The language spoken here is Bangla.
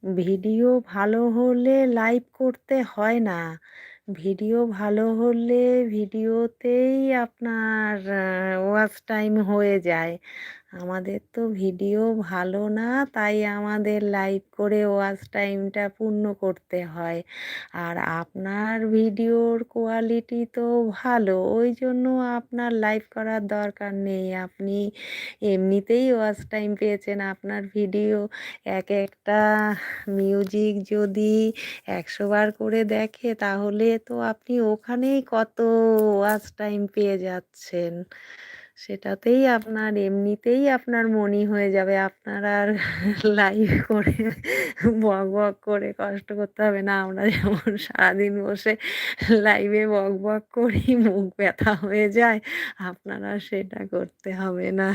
ভিডিও ভালো হলে লাইভ করতে হয় না। ভিডিও ভালো হলে ভিডিওতেই আপনার ওয়াচ টাইম হয়ে যায়। আমাদের তো ভিডিও ভালো না, তাই আমাদের লাইভ করে ওয়াচ টাইমটা পূর্ণ করতে হয়। আর আপনার ভিডিওর কোয়ালিটি তো ভালো, ওই জন্য আপনার লাইভ করার দরকার নেই। আপনি এমনিতেই ওয়াচ টাইম পেয়েছেন। আপনার ভিডিও একটা মিউজিক যদি ১০০ বার করে দেখে তাহলে তো আপনি ওখানেই কত ওয়াচ টাইম পেয়ে যাচ্ছেন। সেটাতেই আপনার এমনিতেই আপনার মনি হয়ে যাবে। আপনার আর লাইভ করে বক, বক করে কষ্ট করতে হবে না। আমরা যেমন সারাদিন বসে লাইভে বক, বক করি, মুখ ব্যথা হয়ে যায়। আপনার আর সেটা করতে হবে না।